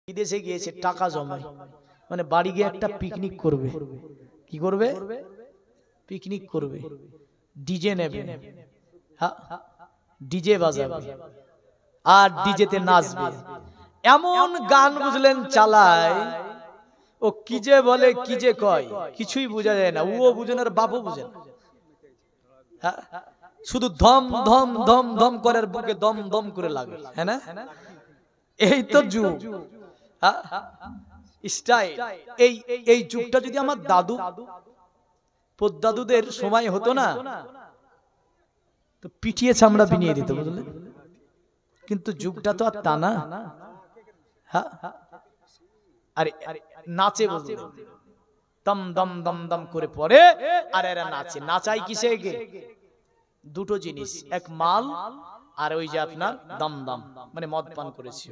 বিদেশে গিয়েছে টাকা জমায়, মানে বাড়ি গিয়ে একটা পিকনিক করবে। কি করবে? পিকনিক করবে, ডিজে নেবে, ডিজে বাজাবে আর ডিজেতে নাচবে। এমন গান বুঝলেন চালায়, ও কি যে বলে কি যে কয় কিছুই বোঝা যায় না। ও বুঝে না, বাপও বুঝে না। শুধু ধম ধম ধম ধম করে, বুকে দম দম করে লাগে, হ্যাঁ না? এই তো যুগ, স্টাইল। এই যুগটা যদি আমার দাদু পদ্দাদুদের সময় হতো না, তো পিটিয়ে চামড়া বিনিয়ে দিত, বুঝলেন? কিন্তু যুগটা তো আর তা না। আরে নাচে, বুঝলেন, দম দম দম দম করে পড়ে আর এরা নাচে। নাচাই কিসে? গে দুটো জিনিস, এক মাল আর ওই যে আপনার দম দম, মানে মদ পান করেছি।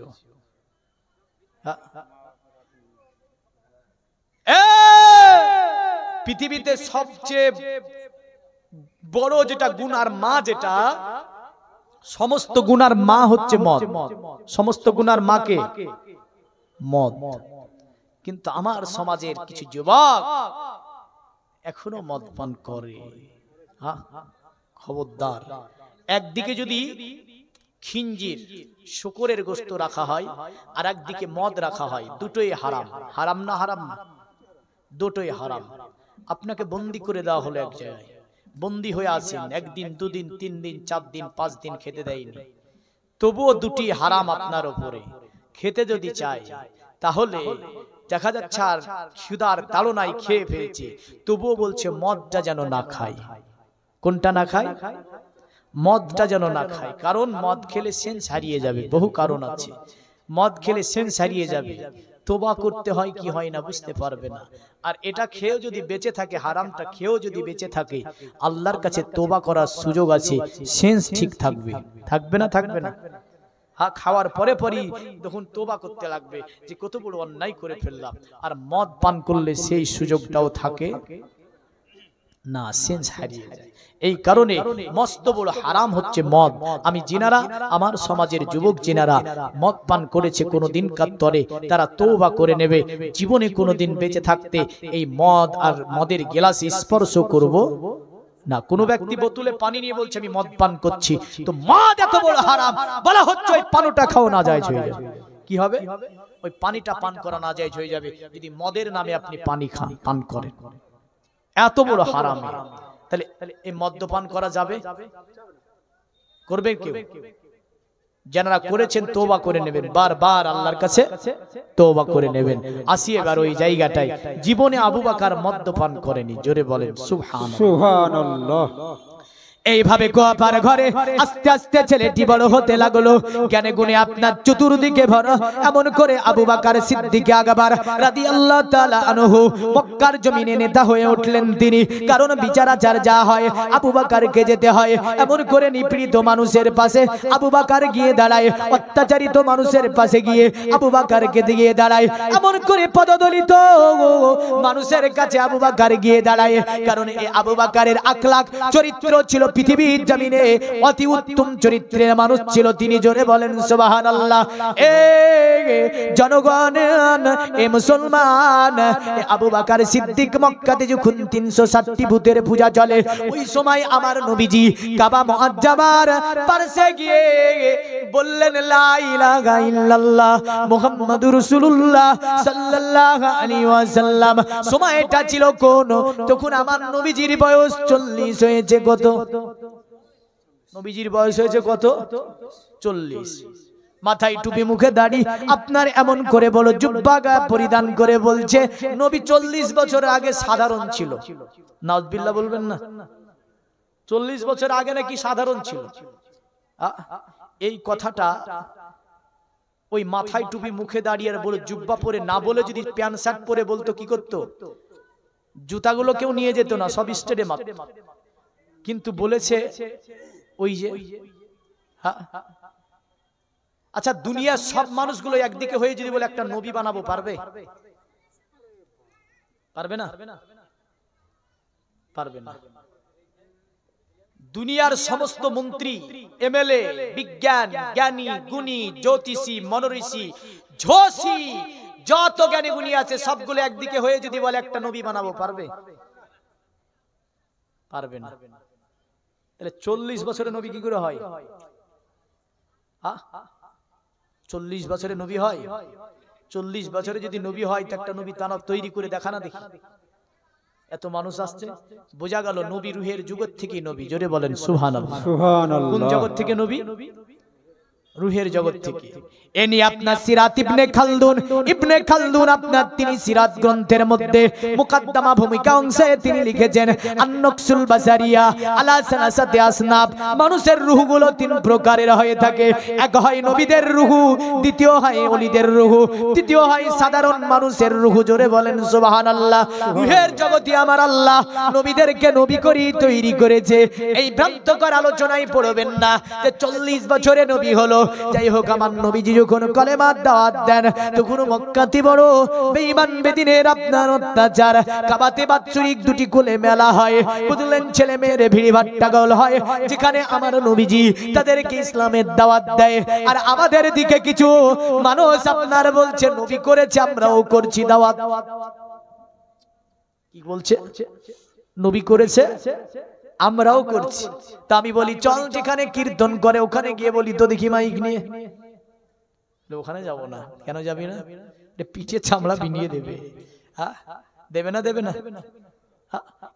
পৃথিবীতে সবচেয়ে বড় যেটা গুনার মা, যেটা সমস্ত গুনার মা হচ্ছে মদ। সমস্ত গুনার মাকে মদ। কিন্তু আমার সমাজের কিছু যুবক এখনো মদ পান করে। খবরদার। একদিকে যদি খিঞ্জির শুকরের গোশত রাখা হয় আর একদিকে মদ রাখা হয়, দুটোই হারাম। হারাম না? হারাম না? দুটোই হারাম। আপনাকে বন্দি করে দেওয়া হলো এক জায়গায়, বন্দি হয়ে আছেন, একদিন দুদিন তিন দিন চার দিন পাঁচ দিন খেতে দেয়নি, তবুও দুটি হারাম আপনার উপরে। খেতে যদি চায় তাহলে দেখা যাচ্ছে আর ক্ষুধার তাড়নায় খেয়ে ফেলছে, তবুও বলছে মদটা যেন না খায়। কোনটা না খায়? মদটা যেন না খায়। কারণ মদ খেলে সেন্স হারিয়ে যাবে। বহু কারণ আছে। মদ খেলে সেন্স হারিয়ে যাবে, তোবা করতে হয় কি হয় না বুঝতে পারবে না। আর এটা খেয়েও যদি বেঁচে থাকে, হারামটা খেয়েও যদি বেঁচে থাকে, আল্লাহর কাছে তোবা করার সুযোগ আছে, সেন্স ঠিক থাকবে। থাকবে না? থাকবে না? খাওয়ার পরে পরই তখন তোবা করতে লাগবে যে কত বড় অন্যায় করে ফেললাম। আর মদ পান করলে সেই সুযোগটাও থাকে না, সেন্স হারিয়ে যায়। এই কারণে মস্ত বড় হারাম হচ্ছে মদ। আমি যিনারা, আমার সমাজের যুবক যিনারা মদ পান করেছে কোনোদিন কার তরে, তারা তওবা করে নেবে। জীবনে কোনোদিন বেঁচে থাকতে এই মদ আর মদের গ্লাস স্পর্শ করব না। কোন ব্যক্তি বোতলে পানি নিয়ে বলছে আমি মদ পান করছি, তো মদ এত বড় হারাম, বলা হচ্ছে ওই পানিটা খাওয়া না যায় হয়ে যাবে। কি হবে? ওই পানিটা পান করা না যায় হয়ে যাবে যদি মদের নামে আপনি পানি খান, পান করেন। এত বড় হারাম। তাহলে এই মদ্যপান করা যাবে? করবেন কেউ? যারা করেছেন তওবা করে নেবেন, বারবার আল্লাহর কাছে তওবা করে নেবেন। আসি এবার ওই জায়গাটায়, জীবনে আবু বকর মদ্যপান করেনি। জোরে বলেন সুবহানাল্লাহ। এইভাবে গোপার ঘরে আস্তে আস্তে ছেলেটি বড় হতে লাগলো, জ্ঞানে গুণে আপনার চতুর্দিকে ভরা। এমন করে আবু বকর সিদ্দিক আকবর রাদিয়াল্লাহু তাআলা আনহু মক্কার জমিনে নেতা হয়ে উঠলেন তিনি। কারণ বিচার আচার যা হয় আবু বকরকে যেতে হয়। এমন করে নিপীড়িত মানুষের পাশে আবু বকর গিয়ে দাঁড়ায়, অত্যাচারিত মানুষের পাশে গিয়ে আবু বকরকে দিয়ে দাঁড়ায়। এমন করে পদদলিত মানুষের কাছে আবু বকর গিয়ে দাঁড়ায়। কারণ এই আবু বকরের আখলাক চরিত্র ছিল পৃথিবীর জমিনে অতি উত্তম চরিত্রের মানুষ ছিল তিনি। জোরে বলেন সুবহানাল্লাহ। এ জনগণ, এ মুসলমান, আবু বকর সিদ্দিক মক্কাতে যখন 360টি ভূতের পূজা চলে, ওই সময় আমার নবীজি কাবা মুআজ্জামার পাশে গিয়ে বললেন লা ইলাহা ইল্লাল্লাহ মুহাম্মাদুর রাসূলুল্লাহ সাল্লাল্লাহু আলাইহি ওয়াসাল্লাম। সময়টা ছিল কোন? তখন আমার নবীজির বয়স 40 হয়েছে। কত? নবীজির বয়স হয়েছে কত? 40। মাথায় টুপি, মুখে দাড়ি, আপনার এমন করে বলো জুব্বা পরিধান করে বলছে নবী 40 বছর আগে সাধারণ ছিল। নাউজুবিল্লাহ বলবেন না? 40 বছর আগে নাকি সাধারণ ছিল। এই কথাটা ওই মাথায় টুপি, মুখে দাঁড়িয়ে বলে জুব্বা পরে না বলে যদি প্যান্ট শার্ট পরে বলতো কি করতো? জুতাগুলো কেউ নিয়ে যেত না, সব স্টেডে মারত। কিন্তু বলেছে ওই যে আচ্ছা, দুনিয়ার সব মানুষগুলো একদিকে হয়ে যদি বলে একটা নবী বানাবো, পারবে? পারবে না? পারবে না। দুনিয়ার সমস্ত মন্ত্রী, এমএলএ, বিজ্ঞান, জ্ঞানী, গুণী, জ্যোতিষী, মনোঋষি ঝোসি যত জ্ঞানী গুণী আছে সবগুলো একদিকে হয়ে যদি বলে একটা নবী বানাবো, পারবে? পারবে না। তাহলে 40 বছরের নবী কি করে হয়? 40 বছরে নবী হয়? 40 বছরে যদি নবী হয় তো একটা নবী তানব তৈরি করে দেখা না দেখি। এত মানুষ আসছে, বোঝা গেল নবী রুহের জগৎ থেকে নবী। জোরে বলেন সুবহানাল্লাহ। সুবহানাল্লাহ। কোন জগৎ থেকে নবী? রুহের জগৎ থেকে। এনি আপনার সিরাত ইবনে খালদুন আপনার তিনি সিরাত গ্রন্থের মধ্যে মুকদ্দমা ভূমিকা অংশে তিনি লিখেছেন আন-নাকসুল বাসারিয়া আলা সালাসাতি আসনাব। মানুষের রূহগুলো তিন প্রকারের হয়ে থাকে। এক হয় নবীদের রূহ, দ্বিতীয় হয় ওলিদের রূহ, তৃতীয় হয় সাধারণ মানুষের রূহ। জোরে বলেন সুবহানাল্লাহ। রুহের জগতে আমার আল্লাহ নবীদেরকে নবী করি তৈরি করেছে। এই ভ্রান্তকর আলোচনায় পড়বেন না যে 40 বছরে নবী হলো। যাই হোক, আমার নবীজি যখন কলেমার দাওয়াত দেন তখন মক্কাতে বড় বেঈমান বেদিনের আপনার অত্যাচার, কাবাতে বাৎসরিক দুটি কোলে মেলা হয়, বুঝলেন, ছেলে মেয়ের ভিড়ি ভাট্টাগোল হয়, যেখানে আমার নবীজি তাদেরকে ইসলামের দাওয়াত দেয়। আর আমাদের দিকে কিছু মানুষ আপনার বলছে নবী করেছে আমরাও করছি দাওয়াত। কি বলছে? নবী করেছে আমরাও করছি। তা আমি বলি চল যেখানে কীর্তন করে ওখানে গিয়ে বলি তো দেখি মাইক নিয়ে। ওখানে যাব না। কেন যাবি না? পিঠে চামড়া বিনিয়ে দেবে। দেবে না? দেবে না?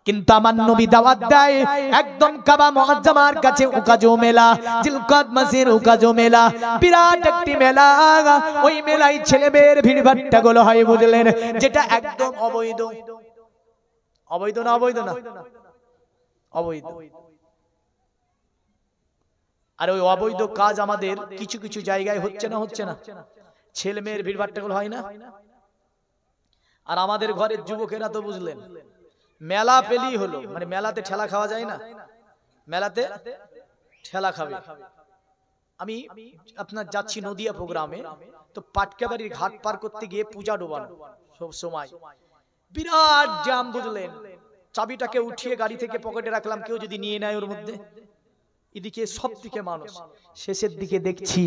কিন্তু আমার নবী দাওয়াত দেয় একদম কাবা মুআজ্জামার কাছে উকাজো মেলা, জিলকাদ মাসের উকাজো মেলা, বিরাট একটি মেলা। ওই মেলায় ছেলে মেয়ের ভিড় ভাট্টাগুলো হয়, বুঝলেন, যেটা একদম অবৈধ। অবৈধ না? অবৈধ না? অবৈধ। আর ওই অবৈধ কাজ আমাদের কিছু কিছু জায়গায় হচ্ছে না? হচ্ছে না? ছেলে মেয়ের ভিড় ভাট্টাগুলো হয় না? আর আমাদের ঘরের যুবকেরা তো বুঝলেন মেলা পেলেই হলো, মানে মেলাতে ঠেলা খাওয়া যায় না? মেলাতে ঠেলা খাবে। আমি আপনার যাচ্ছি নদিয়া প্রোগ্রামে, তো পাটকাবাড়ির ঘাট পার করতে গিয়ে পূজা ডোবানো সব সময় বিরাট জ্যাম, বুঝলেন। চাবিটাকে উঠিয়ে গাড়ি থেকে পকেটে রাখলাম, কেউ যদি নিয়ে নেয় ওর মধ্যে। এদিকে সব দিকে মানুষ, শেষের দিকে দেখছি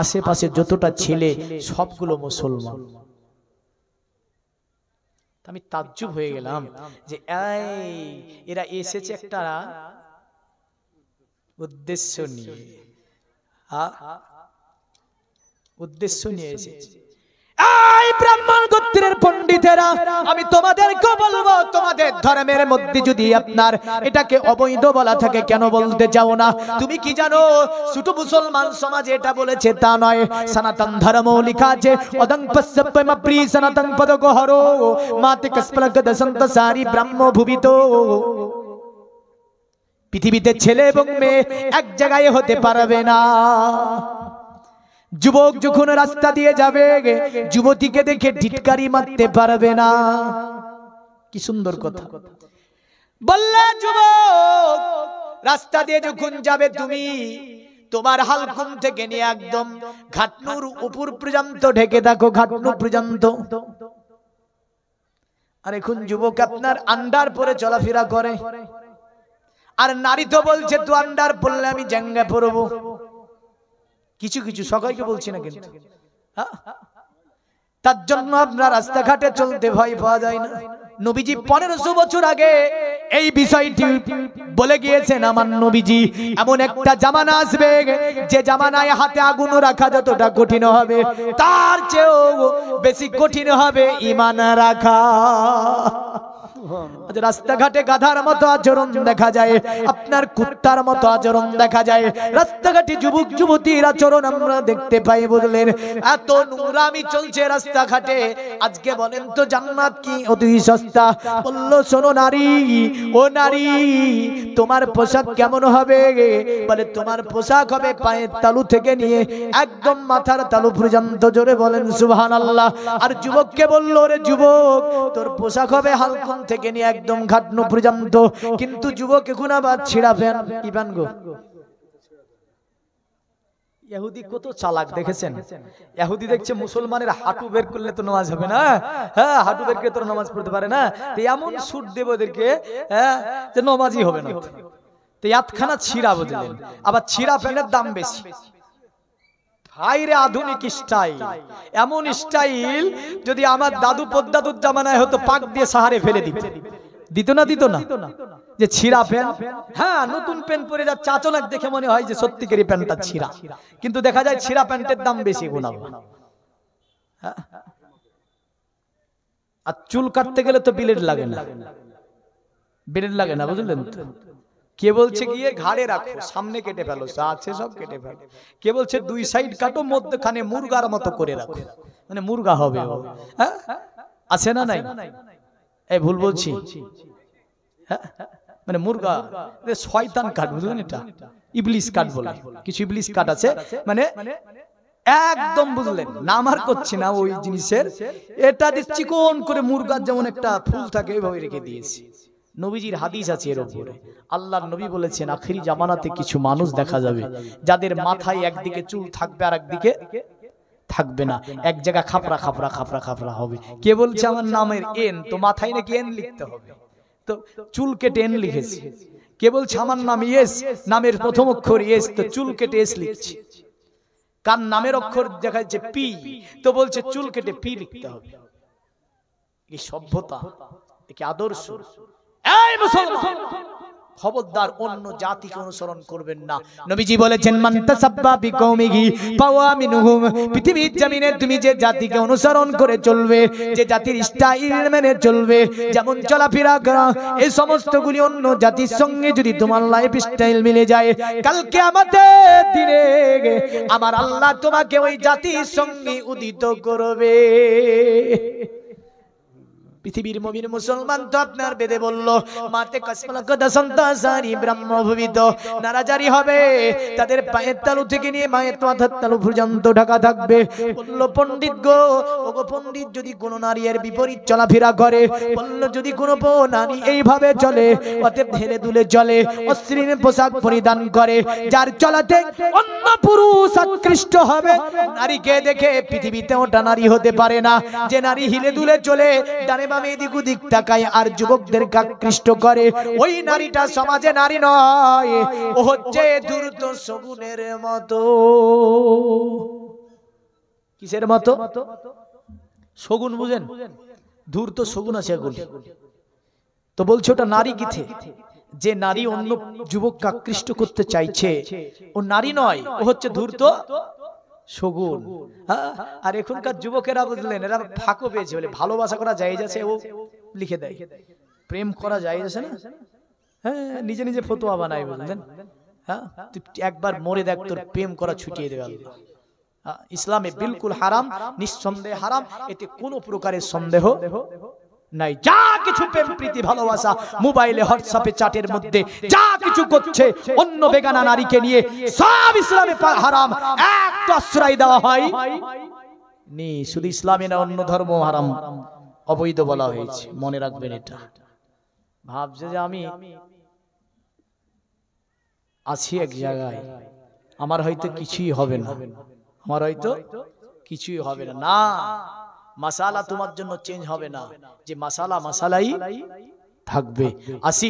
আশেপাশে যতটা ছেলে সবগুলো মুসলমান। আমি তাজ্জুব হয়ে গেলাম যে এরা এসেছে একটা উদ্দেশ্য নিয়ে। উদ্দেশ্য নিয়ে এসেছে। এই ব্রাহ্মণ গোত্রের পণ্ডিতেরা, আমি তোমাদেরকে বলবো, তোমাদের ধর্মের মধ্যে যদি আপনার এটাকে অবৈধ বলা থাকে কেন বলতে চাও না? তুমি কি জানো শুধু মুসলমান সমাজে এটা বলেছে তা নয়। সনাতন ধর্ম লেখা আছে অদং পස්සপ্পম প্রি সনাতন পদগহরো মাতে কস্পলক দসন্ত সারি ব্রহ্ম ভুবিত। পৃথিবীতে ছেলে এবং মেয়ে এক জায়গায় হতে পারবে না। যুবক যখন রাস্তা দিয়ে যাবে যুবতীকে দেখে টিটকারি মারতে পারবে না। কি সুন্দর কথা বললে। যুবক রাস্তা দিয়ে যখন যাবে তুমি তোমার হালকুম থেকে নিয়ে একদম ঘাটনুর উপর পর্যন্ত ঢেকে থাকো, ঘাটনু পর্যন্ত। আর এখন যুবক আপনার আন্ডার পরে চলাফেরা করে, আর নারী তো বলছে তুই আন্ডার পরলে আমি জাঙ্গা পরবো। কিছু কিছু, সবাইকে বলছি না কিন্তু। তার জন্য আপনার রাস্তাঘাটে চলতে ভয় পাওয়া যায় না। নবীজি 1500 বছর আগে এই বিষয়টি বলে গিয়েছেন। আমার নবীজি এমন একটা জামানা আসবে যে জামানায় হাতে আগুন রাখা যতটা কঠিন হবে তার চেয়েও বেশি কঠিন হবে ঈমান রাখা। রাস্তাঘাটে গাধার মতো আচরণ দেখা যায়, আপনার কুত্তার মতো আচরণ দেখা যায়। রাস্তাঘাটে যুবক যুবতীর আচরণ আমরা দেখতে পাই, বুঝলেন। এত নোংরামি চলছে রাস্তাঘাটে। আজকে বলেন তো জান্নাত কি অতি সস্তা? বললো শোনো নারী, ও নারী, তোমার পোশাক কেমন হবে? বলে তোমার পোশাক হবে পায়ের তালু থেকে নিয়ে একদম মাথার তালু পর্যন্ত। জোরে বলেন সুবহানাল্লাহ। আর যুবককে বললো, রে যুবক, তোর পোশাক হবে হালকুম থেকে নিয়ে একদম ঘাটনু পর্যন্ত। কিন্তু যুবক এখন আবার ছিড়া প্যান্ট। কি প্যান্ট গো? ইহুদি কত চালাক দেখেছেন? ইহুদি দেখছে মুসলমানের হাঁটু বের করলে তো নামাজ হবে না। হ্যাঁ, হাঁটু বের করে তো নামাজ পড়তে পারে না। তো এমন সুট দেব ওদেরকে যে নামাজই হবে না। তো এতখানা ছিড়া, বুঝলেন। আবার ছিড়া প্যান্টের দাম বেশি। হাইরে আধুনিক স্টাইল, এমন স্টাইল যদি আমার দাদু পদ্দাদুর জামানায় হতো পাক দিয়ে সাহারে ফেলে দিত। দিত না দিত না? যে ছিঁড়া প্যান্ট, হ্যাঁ নতুন প্যান্ট পরে যা চাচনাক দেখে মনে হয় যে সত্যিকারই প্যান্টটা ছিঁড়া, কিন্তু দেখা যায় ছিঁড়া প্যান্টের দাম বেশি গুনাবো। আর চুল কাটতে গেলে তো ব্লেড লাগে না, ব্লেড লাগে না, বুঝলেন তো? কে বলছে গিয়ে ঘাড়ে রাখো, সামনে কেটে ফেলো, যা আছে সব কেটে ফেলো। কে বলছে দুই সাইড কাটো, মধ্যখানে মুরগার মতো করে রাখো, মানে মুরগা হবে। হ্যাঁ আছে না নাই? এই ভুল বলছি? হ্যাঁ মানে মুরগা, শয়তান কাট, বুঝলেন? এটা ইবলিস কাট বলে, কিছু ইবলিস কাট আছে, মানে একদম বুঝলেন না, আমার করছি না ওই জিনিসের। এটা চিকন করে মুরগার যেমন একটা ফুল থাকে ওইভাবে রেখে দিয়েছি। নবীজির হাদিস আছে এর উপরে, আল্লাহর নবী বলেছেন আখিরি জামানাতে কিছু মানুষ দেখা যাবে যাদের মাথায় একদিকে চুল থাকবে আর একদিকে থাকবে না, এক জায়গা খাপড়া খাপড়া খাপড়া খাপড়া হবে। কে বলছে আমার নামের এন, তো মাথায় নাকি এন লিখতে হবে, তো চুল কেটে এন লিখেছি। কে বলছে আমার নাম ইয়েস, নামের প্রথম অক্ষর ইয়েস, তো চুল কেটে এস লিখছি। কার নামের অক্ষর দেখা যাচ্ছে পি, তো বলছে চুল কেটে পি লিখতে হবে। এই সভ্যতা, কি আদর্শ? এই মুসলমান, খবরদার অন্য জাতিকে অনুসরণ করবেন না। নবীজি বলেছেন মান তাসাব্বা বিকৌমিহি ফাওয়া মিনহুম। পৃথিবীর জমিনে তুমি যে জাতিকে অনুসরণ করে চলবে, যে জাতির স্টাইল মেনে চলবে, যেমন চলাফেরা করা, এই সমস্তগুলি অন্য জাতির সঙ্গে যদি তোমার লাইফ স্টাইল মিলে যায়, কাল কিয়ামতের দিনে আমার আল্লাহ তোমাকে ওই জাতির সঙ্গে উদিত করবে। পৃথিবীর মুমিন মুসলমান তো আপনার বেদে বলল মাতে কাসমালা কদা সন্তাসারি ব্রহ্মভূমিত নারাজারি হবে, তাদের পায়ের তালু থেকে নিয়ে মায়ের মাথার তালু পর্যন্ত ঢাকা থাকবে। বলল পণ্ডিত গো, ওগো পণ্ডিত, যদি কোন নারী এর বিপরীত চলাফেরা করে, বলল যদি কোন নারী এইভাবে চলে, অতএব ঢেলে দুলে চলে, অশ্লীল পোশাক পরিধান করে, যার চলাতে অন্য পুরুষ আকৃষ্ট হবে, নারীকে দেখে পৃথিবীতে ওটা নারী হতে পারে না। যে নারী হিলে দুলে চলে, ডানে বামে এদিক ওদিক তাকায় আর যুবকদেরকে আকৃষ্ট করে, ওই নারীটা সমাজে নারী নয়, ও হচ্ছে ধূর্ত শগুনের মতো। কিসের মতো? শগুন, বুঝেন? ধূর্ত শগুন আছে এগুলি। তো বলছে ওটা নারী কিথে? যে নারী অন্য যুবককে আকৃষ্ট করতে চাইছে, ও নারী নয়, ও হচ্ছে ধূর্ত শগুন। আর এখনকার যুবকেরা বুঝলেন, এরা ফাঁকও পেয়েছে বলে ভালোবাসা করা জায়েজ আছে, ও লিখে দেয় প্রেম করা জায়েজ আছে না, হ্যাঁ নিজে নিজে ফতোয়া বানায়, বুঝলেন? হ্যাঁ তুই একবার মরে দেখ, তোর প্রেম করা ছুটিয়ে দেবে আল্লাহ। ইসলামে বিলকুল হারাম, নিঃসন্দেহে হারাম, এতে কোনো প্রকারের সন্দেহ নাই। যা কিছু প্রেম প্রীতি ভালোবাসা মোবাইলে হোয়াটসঅ্যাপে চ্যাটের মধ্যে যা কিছু করছে অন্য বেগানা নারীকে নিয়ে, সব ইসলামে হারাম। একটা আশ্রয় দেওয়া হয় নি, শুধু ইসলামে না, অন্য ধর্ম হারাম অবৈধ বলা হয়েছে, মনে রাখবেন এটা। ভাবছে যে আমি আছি এক জায়গায়, আমার হয়তো কিছুই হবে না, আমার হয়তো কিছুই হবে না। না, মাসালা তোমার জন্য চেঞ্জ হবে না, যে মাসালা মাসালাই থাকবে। আসি,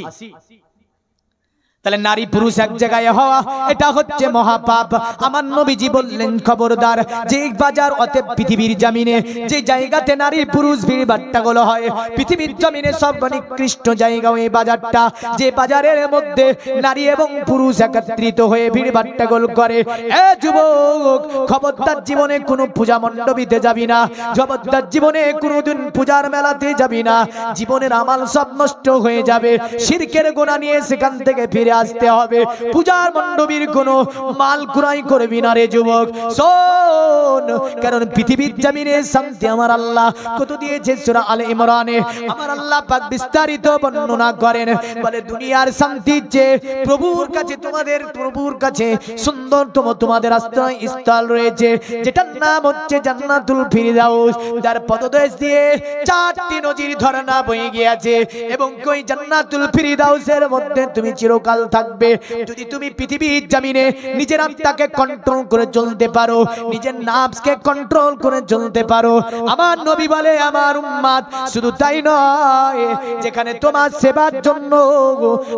তাহলে নারী পুরুষ এক জায়গায় হওয়া এটা হচ্ছে মহাপাপ। আমার নবীজি বললেন খবরদার, যে বাজার অতএব পৃথিবীর জমিনে যে জায়গাতে নারী পুরুষ ভিড় বাট্টাগুলো হয়, পৃথিবীর জমিনে সব নিকৃষ্ট জায়গা ওই বাজারটা, যে বাজারের মধ্যে নারী এবং পুরুষ একত্রিত হয়ে ভিড় বাট্টাগোল করে। এ যুবক, খবরদার জীবনে কোনো পূজা মণ্ডপীতে যাবি না, খবরদার জীবনে কোনোদিন পূজার মেলাতে যাবি না, জীবনের আমাল সব নষ্ট হয়ে যাবে। শিরকের গোনা নিয়ে সেখান থেকে ফিরে আসতে হবে। পূজার মণ্ডপীর কোনো মাল ক্রয় করবি না রে যুবক, শোন, কারণ পৃথিবীর জমিনে শান্তি আমার আল্লাহ কত দিয়েছে। সূরা আলে ইমরানে আমার আল্লাহ পাক বিস্তারিত বর্ণনা করেন, বলে দুনিয়ার শান্তির চেয়ে প্রভুর কাছে, তোমাদের প্রভুর কাছে সুন্দরতম তোমাদের আশ্রয় স্থল রয়েছে, যেটার নাম হচ্ছে জান্নাতুল ফিরদাউস, যার পদদেশ দিয়ে 4টি নদীর ঝর্ণা বয়ে গিয়েছে, এবং ওই জান্নাতুল ফিরদাউসের মধ্যে তুমি চিরকাল থাকবে যদি তুমি পৃথিবীর জমিনে নিজের আত্মাকে কন্ট্রোল করে চলতে পারো, নিজের নাফসকে কন্ট্রোল করে চলতে পারো। আমার নবী বলে আমার উম্মত শুধু তাই নয়, যেখানে তোমার সেবার জন্য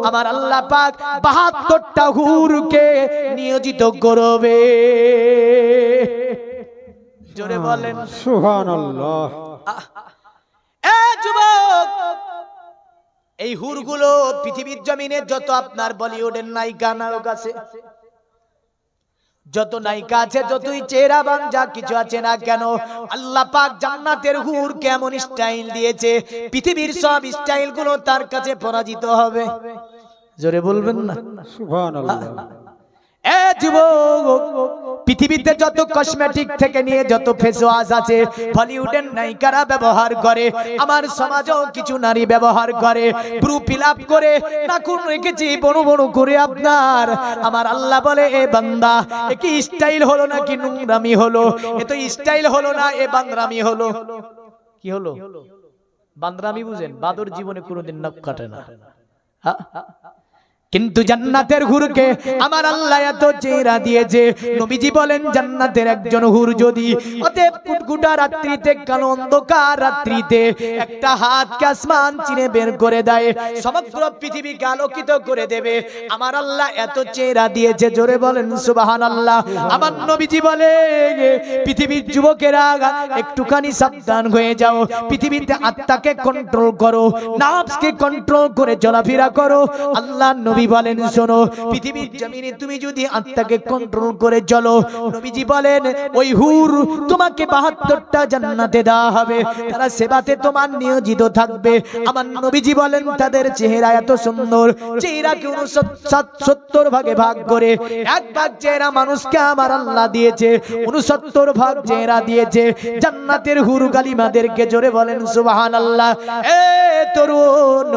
আমার আল্লাহ পাক 72টা হুরকে নিয়োজিত করবে। জোরে বলেন সুবহানাল্লাহ। এ যুবক, এই হুরগুলো পৃথিবীর জমিনে যত আপনার বলিউডের নায়িকা নায়ক আছে, যত নায়িকা আছে, যতই চেহারাবান যা কিছু আছে না কেন, আল্লাহ পাক জান্নাতের হুর কেমন স্টাইল দিয়েছে, পৃথিবীর সব স্টাইল গুলো তার কাছে পরাজিত হবে। জোরে বলবেন না সুবহানাল্লাহ। এ যুবক, পৃথিবীতে যত কসমেটিক থেকে নিয়ে যত ফেস ওয়াশ আছে বলিউডের নায়িকারা ব্যবহার করে, আমার সমাজেও কিছু নারী ব্যবহার করে, ব্রু ফিল আপ করে, নাকুন রেখেছি বড় বড় করে আপনার। আমার আল্লাহ বলে এ বান্দা, এ কি স্টাইল হলো নাকি নোংরামি হলো? এ তো স্টাইল হলো না, এ বান্দরামি হলো। কি হলো? বান্দরামি বুঝেন? বাদর জীবনে কোনোদিন নখ কাটে না। হ্যাঁ, কিন্তু জান্নাতের হুরকে আমার আল্লাহ এত চেহারা দিয়েছে। নবীজি বলেন জান্নাতের একজন হুর যদি অতএব কুটকুটা রাত্রিতে, কালো অন্ধকার রাত্রিতে একটা হাতকে আসমান চিনে বের করে দেয়, সমগ্র পৃথিবীকে আলোকিত করে দেবে। আমার আল্লাহ এত চেহারা দিয়েছে, জোরে বলেন সুবহানাল্লাহ। আমার নবীজি বলে পৃথিবীর যুবকেরা একটুখানি সাবধান হয়ে যাও, পৃথিবীতে আত্মাকে কন্ট্রোল করো, নাফসকে কন্ট্রোল করে চলাফেরা করো। আল্লাহ নবী বলেন শোনো, পৃথিবীর জমিনে তুমি যদি আত্মাকে কন্ট্রোল করে চলো, নবীজি বলেন ওই হুর তোমাকে 72টা জান্নাতে দেওয়া হবে, তারা সেবাতে তোমার নিয়োজিত থাকবে। আমার নবীজি বলেন তাদের চেহারা এত সুন্দর, চেহারাকে 69 ভাগে ভাগ করে এক ভাগ চেহারা মানুষকে আমার আল্লাহ দিয়েছে, 69 ভাগ চেহারা দিয়েছে জান্নাতের হুর গালিমাদেরকে। জোরে বলেন সুবহানাল্লাহ। এ তরুণ,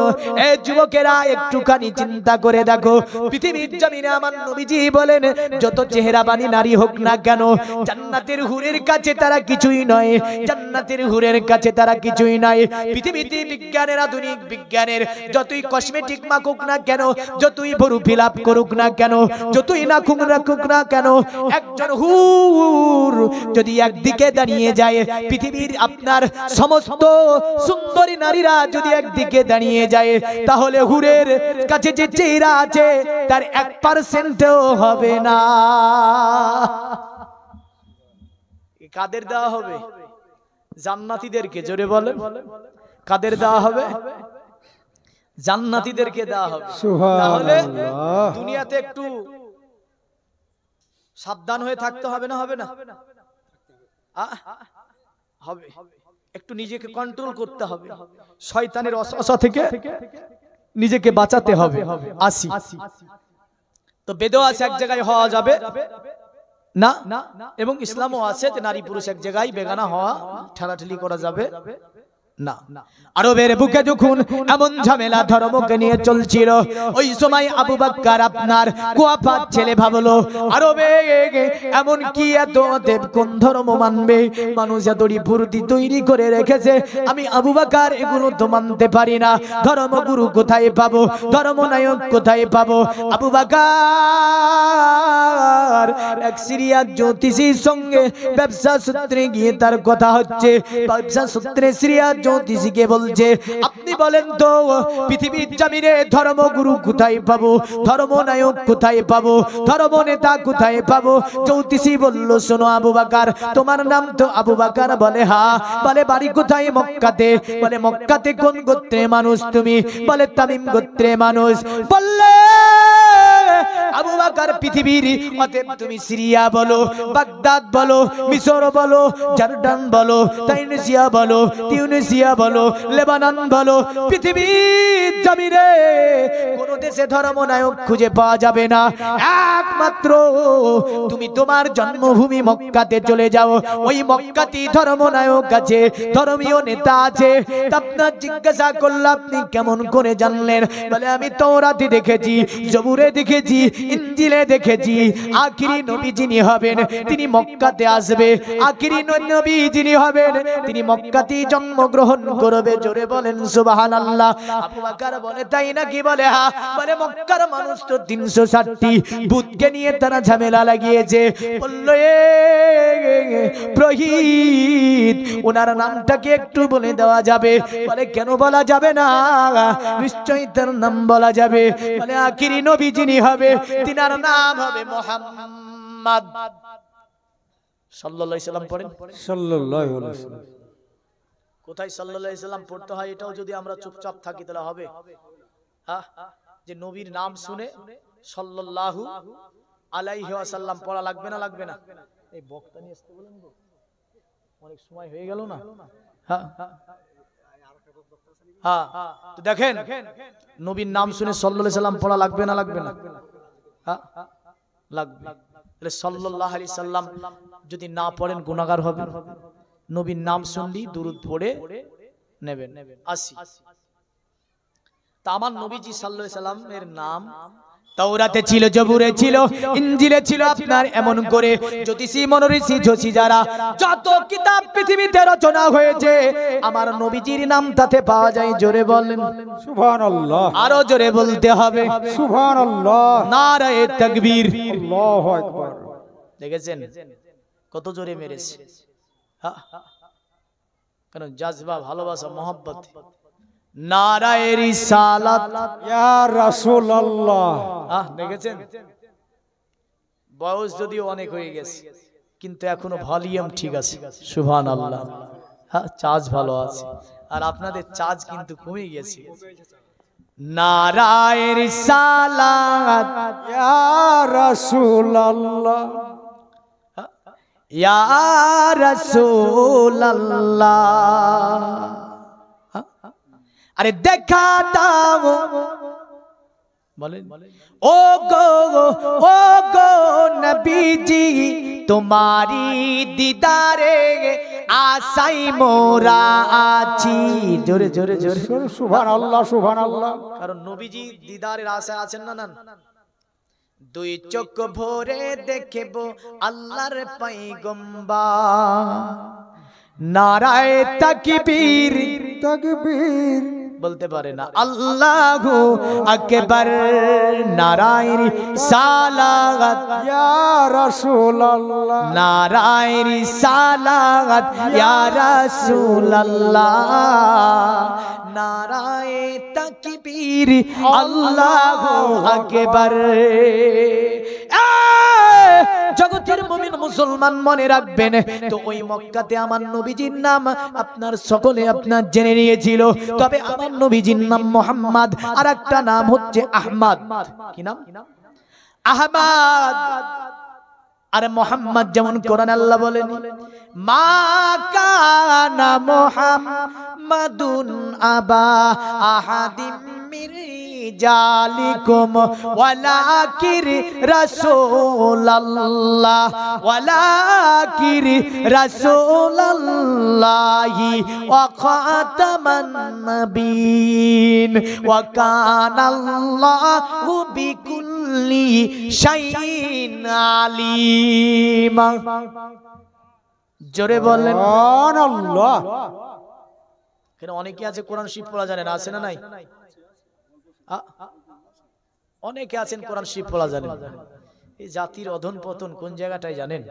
এ যুবকেরা একটুখানি চিন্তা করে দেখো, পৃথিবীর জমিনে আমার নবীজি বলেন যত চেহারাবানী নারী হোক না কেন, জান্নাতের হুরের কাছে তারা কিছুই নয়, জান্নাতের হুরের কাছে তারা কিছুই নয়। পৃথিবীতে বিজ্ঞানের, আধুনিক বিজ্ঞানের যতই কসমেটিক মাখুক না কেন, যতই ভরু ফিল আপ করুক না কেন, যতই নাকুক রাখুক না কেন, একজন হুর যদি একদিকে দাঁড়িয়ে যায়, পৃথিবীর আপনার সমস্ত সুন্দরী নারীরা যদি একদিকে দাঁড়িয়ে যায়, তাহলে হুরের কাছে যে চেহারা আছে তার 1%ও হবে না। কাদের দেওয়া হবে? জান্নাতীদেরকে। জোরে বলেন কাদের দেওয়া হবে? জান্নাতীদেরকে দেওয়া হবে। তাহলে দুনিয়াতে একটু সাবধান হয়ে থাকতে হবে না? হবে না? হবে। একটু নিজেকে কন্ট্রোল করতে হবে, শয়তানের ওয়াসওয়াসা থেকে নিজেকে বাঁচাতে হবে। আসি তো বেদও আছে এক জায়গায় হওয়া যাবে না, এবং ইসলামও আছে যে নারী পুরুষ এক জায়গায় বেগানা হওয়া, ঠেলাঠেলি করা যাবে না। আরবের বুকে যখন এমন ঝামেলা ধর্মকে নিয়ে চলছিল, ওই সময় আবু বকর আপনার কুয়াফাত ছেলে ভাবলো আরবে এমন কি এত দেব কোন ধর্ম মানবে, মানুষ এতই ফুর্তি তৈরি করে রেখেছে, আমি আবু বকর এগুলো তো মানতে পারি না। ধর্মগুরু কোথায় পাবো, ধর্মনায়ক কোথায় পাবো? আবু বকর এক সিরিয়ার জ্যোতিষীর সঙ্গে ব্যবসা সূত্রে গিয়ে তার কথা হচ্ছে, ব্যবসা সূত্রে সিরিয়ার জ্যোতিষীকে বলছে আপনি বলেন তো পৃথিবীর জমিনে ধর্মগুরু কোথায় পাবো, ধর্মনায়ক কোথায় পাবো, ধর্মনেতা কোথায় পাবো? জ্যোতিষী বলল শোনো আবু বকর, তোমার নাম তো আবু বকর? বলে হ্যাঁ। বলে বাড়ি কোথায়? মক্কাতে। বলে মক্কাতে কোন গোত্রের মানুষ তুমি? বলে তামিম গোত্রের মানুষ। বললে আবু বকর পৃথিবীর, অতএব তুমি সিরিয়া বলো, বাগদাদ বলো, মিশর বলো, জর্ডান বলো, তাইনেসিয়া বলো, টিউনিসিয়া বলো, লেবানন বলো, পৃথিবীর জমিনে কোন দেশে ধর্মনায়ক খুঁজে পাওয়া যাবে না। একমাত্র তুমি তোমার জন্মভূমি মক্কাতে চলে যাও, ওই মক্কাতেই ধর্মনায়ক আছে, ধর্মীয় নেতা আছে। আপনার জিজ্ঞাসা করলে আপনি কেমন করে জানলেন? বলে আমি তাওরাতে দেখেছি, জবুরে দেখেছি, ইনজিলে দেখেছি আখিরি নবী যিনি হবেন তিনি মক্কাতে আসবে, আখিরি নবী যিনি হবেন তিনি মক্কাতেই জন্মগ্রহণ করবে। জোরে বলেন সুবহানাল্লাহ। আবু বকর বলে তাই নাকি? বলে হ্যাঁ। বলে মক্কার মানুষ তো 360টি ভূতকে নিয়ে তারা ঝামেলা লাগিয়েছে। বলল প্রহিত ওনার নামটাকে একটু বলে দেওয়া যাবে? বলে কেন বলা যাবে না, নিশ্চয়ই তার নাম বলা যাবে। বলে আখিরি নবী যিনি হবে তিনার নাম হবে মুহাম্মদ সাল্লাল্লাহু আলাইহি সাল্লাম। পড়েন সাল্লাল্লাহু আলাইহি ওয়াসাল্লাম। কোথায় সাল্লাল্লাহু আলাইহি সাল্লাম পড়তে হয় এটাও যদি আমরা চুপচাপ থাকি তাহলে হবে? হ্যাঁ, যে নবীর নাম শুনে সাল্লাল্লাহু আলাইহি ওয়াসাল্লাম পড়া লাগবে না? লাগবে না? এই বক্তা নিয়ে আসতে বলেন গো, অনেক সময় হয়ে গেল না? হ্যাঁ হ্যাঁ, তো দেখেন নবীর নাম শুনে সাল্লাল্লাহু আলাইহি সাল্লাম পড়া লাগবে না? লাগবে না? হ্যাঁ লাগবে। তাহলে সাল্লাল্লাহু আলাইহি সাল্লাম যদি না পড়েন গুনাহগার হবেন। নবীর নাম শুনলি দুরূদ পড়ে নেবেন। আসি, তা আমার নবীজি সাল্লাল্লাহু আলাইহি সাল্লামের নাম তাওরাতে ছিল, জবুরে ছিল, ইনজিলে ছিল আপনার। এমন করে জ্যোতিষী মনোঋষি যোশী যারা যত কিতাব পৃথিবীতে রচনা হয়েছে আমার নবীজির নাম তাতে পাওয়া যায়। জোরে বলেন সুবহানাল্লাহ। আরো জোরে বলতে হবে সুবহানাল্লাহ। নারায়ে তাকবীর। আল্লাহু আকবার। দেখেছেন কত জোরে মেরেছে? হ্যাঁ, কারণ জাজবা, ভালোবাসা, মহব্বত। নারায়ে রিসালাত ইয়া রাসূলুল্লাহ। দেখেছেন বয়স যদিও অনেক হয়ে গেছে কিন্তু এখনো ভলিউম ঠিক আছে। সুবহানাল্লাহ। হ্যাঁ, চার্জ ভালো আছে, আর আপনাদের চার্জ কিন্তু কমে গেছে। নারায়ে রিসালাত ইয়া রাসূলুল্লাহ। ইয়া রাসূলুল্লাহ। আরে দেখা দাও, বলেন ও গো নবীজি তোমারি দিদারে আশাই মোরা আছি। জোরে জোরে জোরে সুবহানাল্লাহ সুবহানাল্লাহ। কারণ নবীজি দিদারের আশায় আছেন না? না, দুই চোখ ভরে দেখব আল্লাহর পয়গম্বর। নারায়ে তাকবীর তাকবীর বলতে পারে না। আল্লাহু আকবার। নারায়ে রিসালাত ইয়া রাসূলুল্লাহ। নারায়ে রিসালাত ইয়া রাসূলুল্লাহ। নারায়ে তাকবীর আল্লাহু আকবার। জগতের মুমিন মুসলমান মনে রাখবেন তো ওই মক্কাতে আমার নবীজির নাম আপনার সকলে আপনার জেনে নিয়েছিল। তবে আমার নবীজির নাম মুহাম্মদ, আর একটা নাম হচ্ছে আহমদ। কি নাম? আহমদ। আর মুহাম্মদ যেমন কোরআন আল্লাহ বলেন মা কানা মুহাম্মাদুন আবা আহাদিম মির রিজালিকুম ওয়ালাকির রাসূলুল্লাহ ওয়ালাকির রাসূলুল্লাহি ওয়া খাতামান নাবিয়িন ওয়া কানাল্লাহু বিকুল্লি শাইইন আলিমা। জোরে বলেন সুবহানাল্লাহ। এখানে অনেকে আছে কোরআন শরীফ পড়া জানে না, আছে না নাই? অনেকে আছেন কোরআন শরীফ পড়া জানেন। এই জাতির অধন পতন কোন জায়গাটায় জানেন?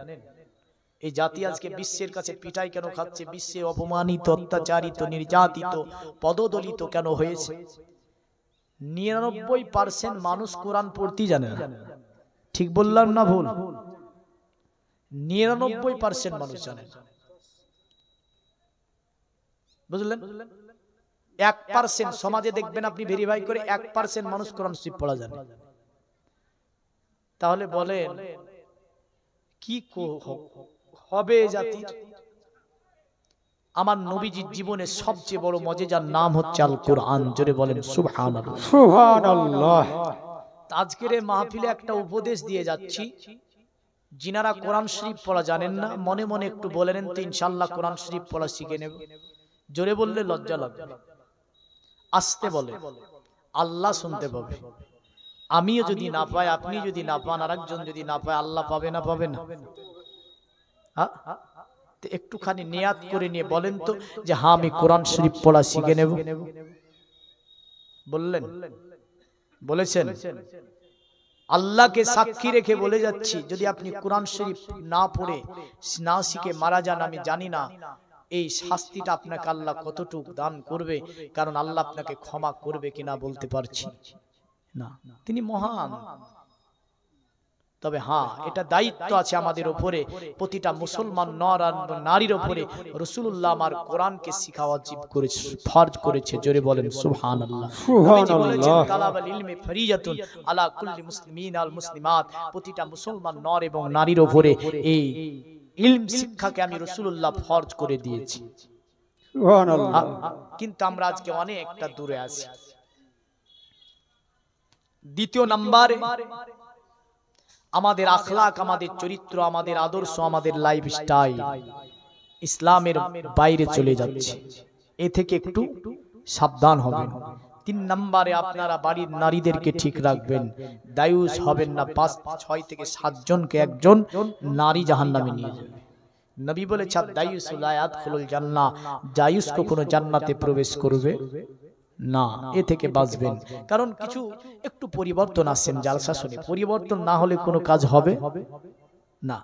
এই জাতি আজকে বিশ্বের কাছে পিটাই কেন খাচ্ছে? বিশ্বে অপমানিত, অত্যাচারিত, নির্যাতিত, পদদলিত কেন হয়েছে? 99% মানুষ কোরআন পড়তেই জানে না। ঠিক বললাম না ভুল? 99% মানুষ জানে। বুঝলেন? 1% সমাজে দেখবেন আপনি ভেরিফাই করে 1% মানুষ কোরআন শরীফ পড়া জানে। তাহলে বলেন কি হবে জাতির? আমার নবীজির জীবনে সবচেয়ে বড় মজেদার নাম হচ্ছে আল কোরআন। জোরে বলেন সুবহানাল্লাহ সুবহানাল্লাহ। আজকের এই মাহফিলে একটা উপদেশ দিয়ে যাচ্ছি, যিনারা কোরআন শরীফ পড়া জানেন না মনে মনে একটু বলে নেন তো ইনশাআল্লাহ কোরআন শরীফ পড়া শিখে নেব। জোরে বললে লজ্জা লাগবে, আস্তে বলে, আল্লাহ শুনতে পাবে। আমিও যদি না পাই, আপনি যদি না পান, আরেকজন যদি না পায়, আল্লাহ পাবে না পাবে না? তো একটুখানি নিয়াত করে নিয়ে বলেন তো যে হ্যাঁ আমি কোরআন শরীফ পড়া শিখে নেব। বললেন? বলেছেন? আল্লাহকে সাক্ষী রেখে বলে যাচ্ছি, যদি আপনি কোরআন শরীফ না পড়ে না শিখে মারা যান, আমি জানি না এই শাস্তিটা আপনাকে আল্লাহ কতটুকু দান করবে, কারণ আল্লাহ আপনাকে ক্ষমা করবে কিনা বলতে পারছি না, তিনি মহান। তবে হ্যাঁ, এটা দায়িত্ব আছে আমাদের উপরে, প্রতিটা মুসলমান নর আর নারীর উপরে রাসূলুল্লাহ আমার কোরআনকে শিখা ওয়াজিব করেছে, ফরজ করেছে। জোরে বলেন সুবহানাল্লাহ। নবীজি বলেছেন তালাবুল ইলমি ফরিজাতুন আলা কুল্লি মুসলিমিন আল মুসলিমাত, প্রতিটা মুসলমান নর এবং নারীর উপরে এই ইলম শিক্ষাকে আমি রাসূলুল্লাহ ফরজ করে দিয়েছি। সুবহানাল্লাহ। কিন্তু আমরা আজকে অনেকটা দূরে আছি। দ্বিতীয় নম্বরে আমাদের আখলাক, আমাদের চরিত্র, আমাদের আদর্শ, আমাদের লাইফস্টাইল ইসলামের বাইরে চলে যাচ্ছে, এ থেকে একটু সাবধান হবেন। 3 নম্বরে আপনারা বাড়ির নারীদেরকে ঠিক রাখবেন, দায়ুস হবেন না। 5-6 থেকে 7 জনকে একজন নারী জাহান্নামে নিয়ে যাবে। নবী বলেছেন দায়ুস লা ইয়াদখুলুল জান্নাহ, দায়ুস কখনো জান্নাতে প্রবেশ করবে না। এ থেকে বাঁচবেন, কারণ কিছু একটু পরিবর্তন আসেন জালসা শুনে, পরিবর্তন না হলে কোনো কাজ হবে না।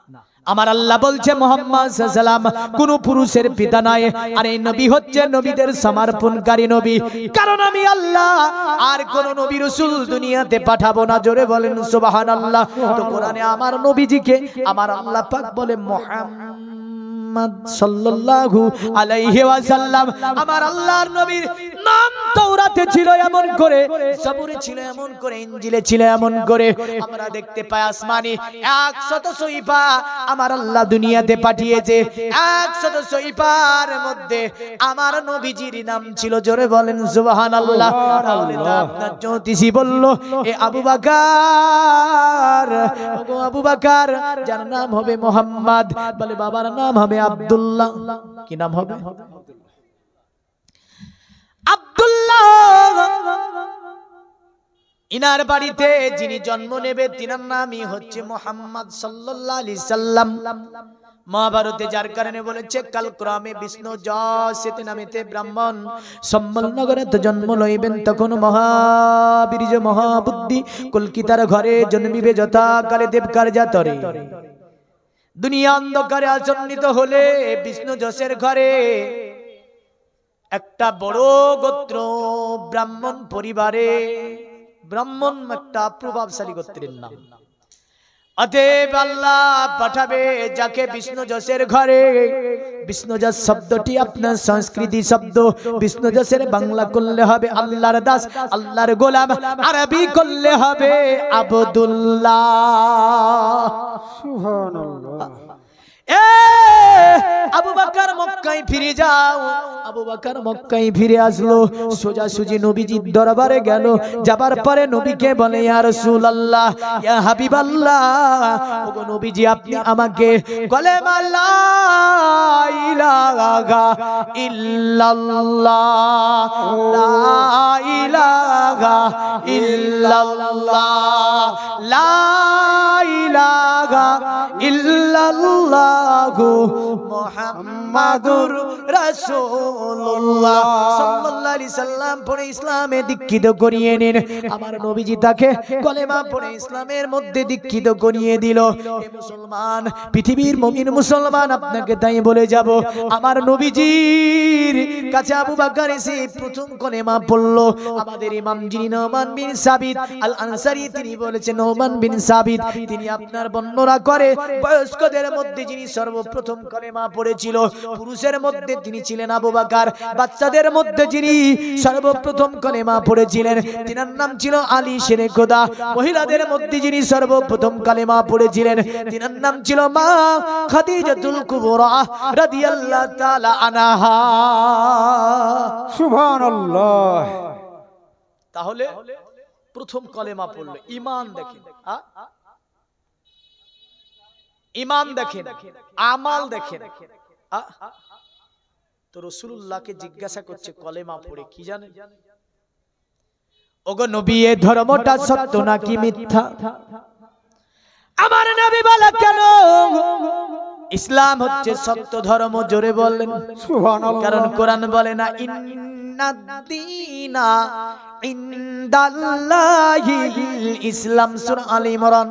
আমার আল্লাহ বলছে মুহাম্মদ সাল্লাল্লাহু আলাইহি সাল্লাম কোন পুরুষের পিতা নয়, আর এই নবী হচ্ছে নবীদের সমর্পণকারী নবী, কারণ আমি আল্লাহ আর কোন নবী রাসূল দুনিয়াতে পাঠাবো না। জোরে বলেন সুবহানাল্লাহ। তো কোরআনে আমার নবীজিকে আমার আল্লাহ পাক বলে মুহাম্মদ সাল্লাল্লাহু আলাইহি ওয়াসাল্লাম। আমার আল্লাহর নবীর নাম তাওরাতে ছিল এমন করে, জবুরে ছিল এমন করে, ইনজিলে ছিল এমন করে। আমরা দেখতে পাই আসমানি 100 সহিফা আমার আল্লাহ দুনিয়াতে পাঠিয়েছে, 100 সহিফার মধ্যে আমার নবীজির নাম ছিল। জোরে বলেন সুবহানাল্লাহ। তাহলে তো আপনার জ্যোতিষী বলল এ আবু বকর, ওগো আবু বকর, যার নাম হবে মুহাম্মদ, বলে বাবার নাম হবে আব্দুল্লাহ। কি নাম হবে? আব্দুল্লাহ। ইনার বাড়িতে যিনি জন্ম নেবে তিনার নামই হচ্ছে মুহাম্মদ সাল্লাল্লাহু আলাইহি সাল্লাম। মহাভারতে যার কারণে বলেছে কালক্রমে বিষ্ণু যশেতে নামেতে ব্রাহ্মণ সম্বল নগরে জন্ম লইবেন, তখন মহাবীর্য মহাবুদ্ধি কলকিতার ঘরে জন্মিবে যথাকালে দেবকার জাতরে। দুনিয়া অন্ধকারে আচ্ছন্নিত হলে বিষ্ণু যশের ঘরে একটা বড় গোত্র ব্রাহ্মণ পরিবারে, ব্রাহ্মণ একটা প্রভাবশালী গোত্রের নাম। অতএব আল্লাহ পাঠাবে যাকে বিষ্ণু যশের ঘরে। বিষ্ণু যশ শব্দটি আপনার সংস্কৃতি শব্দ, বিষ্ণু যশের বাংলা করলে হবে আল্লাহর দাস, আল্লাহর গোলাম, আরবি করলে হবে আব্দুল্লাহ। সুবহানাল্লাহ। আবু বকর মক্কায় ফিরে যাও। আবু বকর মক্কায় ফিরে আসলো, সোজাসুজি নবীজির দরবারে গেল। যাবার পরে নবীকে বলে ইয়া রাসূলুল্লাহ, ইয়া হাবিবাল্লাহ, ওগো নবীজি আপনি আমাকে কলেমা লা ইলাহা ইল্লাল্লাহ, লা ইলাহা ইল্লাল্লাহ, লা ইলাহা ইল্লাল্লাহ মুহাম্মাদুর রাসূলুল্লাহ সাল্লাল্লাহু আলাইহি সাল্লাম পড়ে ইসলামে দীক্ষিত করিয়ে নিন। আমার নবীজি তাকে কলেমা পড়ে ইসলামের মধ্যে দীক্ষিত করিয়ে দিল। হে মুসলমান, পৃথিবীর মুমিন মুসলমান, আপনাকে তাই বলে যাব, আমার নবীজির কাছে আবু বকর এসে প্রথম কলেমা পড়লো। আমাদের ইমাম যিনি নোমান বিন সাবিত আল আনসারী, তিনি বলেছেন নোমান বিন সাবিত, তিনি আপনার বর্ণনা করে বয়স্কদের মধ্যে যিনি সর্বপ্রথম কলেমা পড়েছিল। পুরুষের মধ্যে তিনি ছিলেন আবু বকর, বাচ্চাদের মধ্যে যিনি সর্বপ্রথম কলেমা পড়েছিলেন তিনার নাম ছিল আলী শেরে খোদা, মহিলাদের মধ্যে যিনি সর্বপ্রথম কলেমা পড়েছিলেন তিনার নাম ছিল মা খাদিজাতুল কুবরা রাদিয়াল্লাহু তাআলা আনহা। সুবহানাল্লাহ। তাহলে প্রথম কলেমা পড়লো, ঈমান দেখেন, ঈমান দেখেন, আমাল দেখেন। তো রাসূলুল্লাহকে জিজ্ঞাসা করছে কলেমা পড়ে কি জানেন? ওগো নবী, এ ধর্মটা সত্য নাকি মিথ্যা? আমার নবী বলে, কেন ইসলাম হচ্ছে সত্য ধর্ম? জোরে বললেন সুবহানাল্লাহ। কারণ কোরআন বলে না, ইন্নাদ-দীনা ইনদাল্লাহিল ইসলাম, সূরা আলে ইমরান।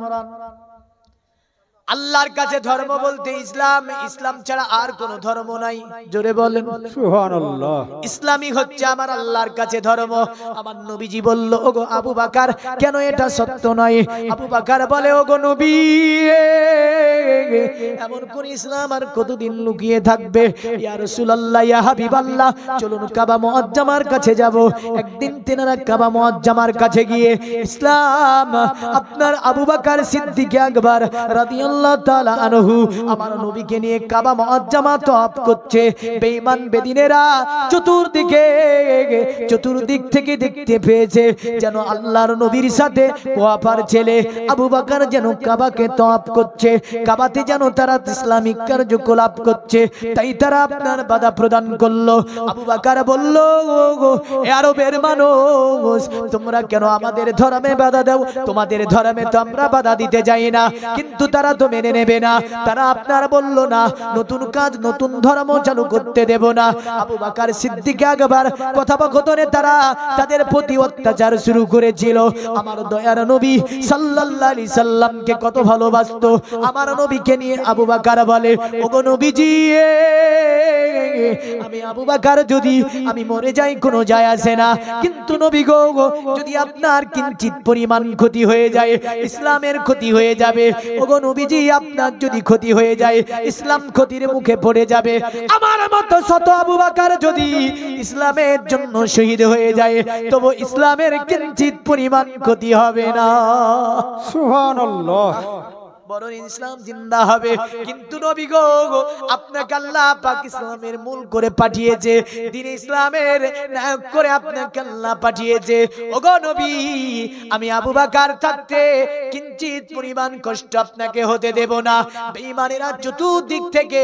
আল্লাহর কাছে ধর্ম বলতে ইসলাম, ইসলাম ছাড়া আর কোন ধর্ম নাই। জোরে বলেন সুবহানাল্লাহ। ইসলামই হচ্ছে আমার আল্লাহর কাছে ধর্ম। আমার নবীজি বলল, ওগো আবু বকর, কেন এটা সত্য নয়? আবু বকর বলে, ওগো নবী, এমন কোন ইসলাম আর কতদিন লুকিয়ে থাকবে? ইয়া রাসূলুল্লাহ, ইয়া হাবিবাল্লাহ, চলুন কাবা মুআজ্জামার কাছে যাব। একদিন তেনারা কাবা মুআজ্জামার কাছে গিয়ে ইসলাম আপনার আবু বকর সিদ্দিক আকবর রাদিয়াল্লাহু তাআলা আনহু আমার নবীকে নিয়ে কাবা মুআজ্জামা তওয়াফ করছে। বেঈমান বেদিনেরা চতুর্দিক থেকে দেখতে পেয়েছে যেন আল্লাহর নবীর সাথে ওয়াফার ছেলে আবু বকর যেন কাবাকে তওয়াফ করছে, কাবাতে যেন তারা ইসলামিক কার্যকলাপ করছে। তাই তারা আপনার বাধা প্রদান করলো। আবু বকর বলল, এ আরবের মানুষ, তোমরা কেন আমাদের ধর্মে বাধা দাও? তোমাদের ধর্মে তো আমরা বাধা দিতে যাই না, কিন্তু তারা তো মেনে নেবে না। তারা আপনার বলল না, নতুন কাজ নতুন ধর্ম চালু করতে দেব না। আবু বকর সিদ্দিক আকবর কথোপকথনে তারা তাদের প্রতি অত্যাচার শুরু করেছিল। আমার দয়ার নবী সাল্লাল্লাহু আলাইহি সাল্লামকে কত ভালোবাসতো। আমার নবীকে নিয়ে আবু বকর বলে, ওগো নবীজি, আমি আবু বকর যদি আমি মরে যাই কোনো যায় আসে না, কিন্তু নবী গো, যদি আপনার কিঞ্চিত পরিমাণ ক্ষতি হয়ে যায়, ইসলামের ক্ষতি হয়ে যাবে। ওগো নবীজি, আপনার যদি ক্ষতি হয়ে যায়, ইসলাম ক্ষতির মুখে পড়ে যাবে। আমার মতো শত আবু বকর যদি ইসলামের জন্য শহীদ হয়ে যায়, তবু ইসলামের কিঞ্চিত পরিমাণ ক্ষতি হবে না। সুবহানাল্লাহ। বরং ইসলাম জিন্দা হবে। কিন্তু নবী গো, আপনাকে আল্লাহ পাক ইসলামের মূল করে পাঠিয়েছে, দ্বীন ইসলামের নায়ক করে আপনাকে আল্লাহ পাঠিয়েছে। ওগো নবী, আমি আবু বকর থাকতে কিঞ্চিত পরিমাণ কষ্ট আপনাকে হতে দেব না। বেঈমানেরা চতুর্দিক থেকে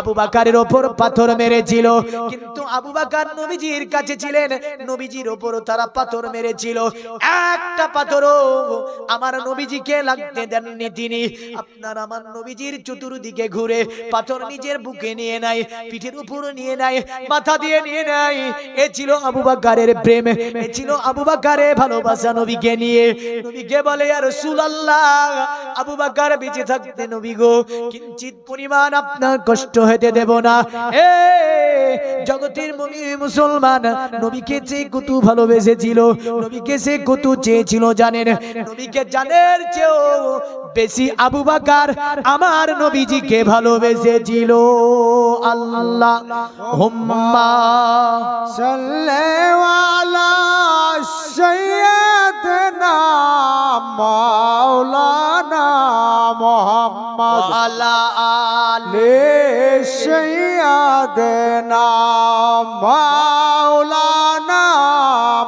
আবু বকরের উপর পাথর মেরেছিল, কিন্তু আবু বকর নবীজির কাছে ছিলেন, নবীজির উপর তারা পাথর মেরেছিল। একটা পাথরও আমার নবীজিকে লাগতে দেননি তিনি। আপনার আমার নবীজির চতুর্দিকে ঘুরে পাথর নিজের বুকে নিয়ে নাই, পিঠের উপর নিয়ে নাই, মাথা দিয়ে নিয়ে নাই। এ ছিল আবু বকরের প্রেম, এ ছিল আবু বকরের ভালোবাসা নবীকে নিয়ে। নবীকে বলে, ইয়া রাসূলুল্লাহ, আবু বকর বেঁচে থাকতে নবী গো, কিঞ্চিত পরিমাণ আপনার কষ্ট হতে দেব না। এ জগতের মুমিন মুসলমান, নবীকে যে কত ভালোবেসেছিল, নবীকে সে কত চেয়েছিল জানেন? নবীকে জানের চেয়েও বেশি আবু বকর আমার নবীজিকে ভালোবেসেছিল। আল্লাহুম্মা সাল্লি আলা সাইয়্যিদিনা মাওলানা মুহাম্মদ আলা আলি সাইয়্যিদিনা মাওলানা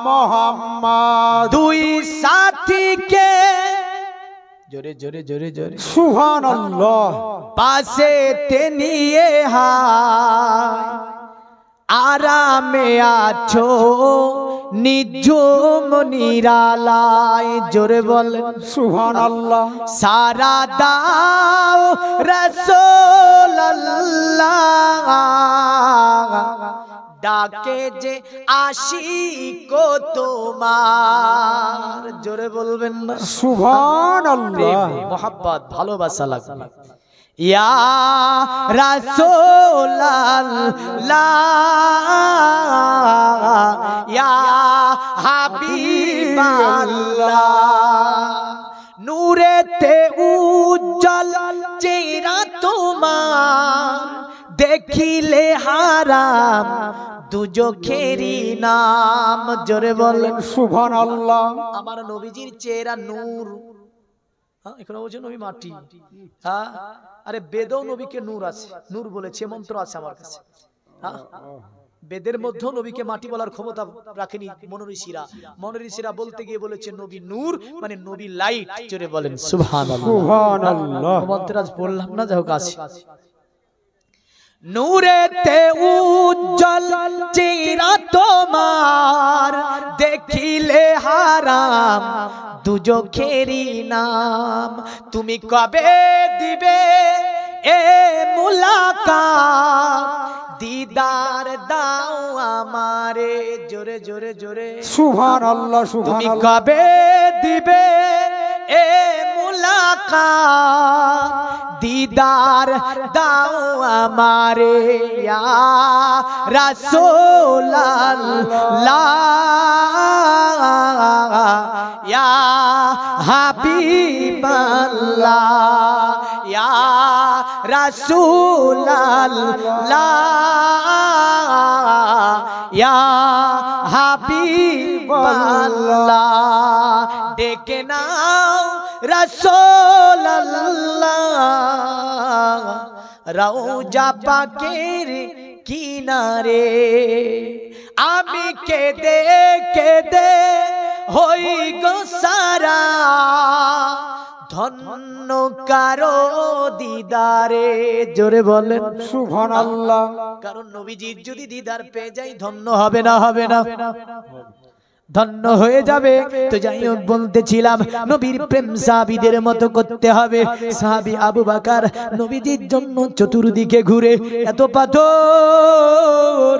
মুহাম্মদ। দুই সাথীকে জোরে জোরে জোরে জোরে সুবহানাল্লাহ। পাশে তে নিয়ে হায় আরামে আছো নিঝুম নিরালায়। জোরে বলেন সুবহানাল্লাহ। সারা দাও রাসূলুল্লাহ, ডাকে যে আশিক তোমার। জোরে বলবেন না? সুবহানাল্লাহ। মোহাব্বত ভালোবাসা লাগবে। ইয়া রাসূলুল্লাহ, ইয়া হাবিবাল্লাহ, নূরেতে উজ্জ্বল চেহারা তোমার, দেখিলে হারাম দুজখেরই নাম। জোরে বলেন সুবহানাল্লাহ। আমার নবীজির চেহারা নূর। এখানে বলছে নবী মাটি। হ্যাঁ, আরে বেদও নবীকে নূর আছে, নূর বলেছে, মন্ত্র আছে আমার কাছে। বেদের মধ্যেও নবীকে মাটি বলার ক্ষমতা রাখেনি মনোঋষিরা। মনোঋষিরা বলতে গিয়ে বলেছে নবী নূর, মানে নবী লাইট। জোরে বলেন সুবহানাল্লাহ। সুবহানাল্লাহ। মন্ত্র আজ বললাম না, যাই হোক আছে। নূরেতে উজ্জ্বল চেহারা তোমার, দেখিলে নাম দুজখেরই নাম। তুমি কবে দিবে এ মুলাকাত, দিদার দাও আমারে, জোরে জোরে জোরে সুবহানাল্লাহ তুমি সুবহানাল্লাহ। কবে দিবে এ মুলাকাত, দিদার দাও আমারে ইয়া রাসূলুল্লাহ ইয়া হাবিবাল্লাহ ইয়া রাসূলুল্লাহ ইয়া হাবিবাল্লাহ। ডেকে নাও রাসূলুল্লাহ রওজা পাকের কিনারে, আমি কেঁদে কেঁদে হই গো সারা, ধন্য কারো দিদারে, জোরে বলেন সুবহানাল্লাহ। কারণ নবীজির যদি দিদার পেয়ে যাই ধন্য হবে না, হবে না, ধন্য হয়ে যাবে। তো যাই হোক বলতেছিলাম, নবীর প্রেম সাহাবীদের মতো করতে হবে। সাহাবী আবু বকর নবীজির জন্য চতুর্দিকে ঘুরে এত পাথর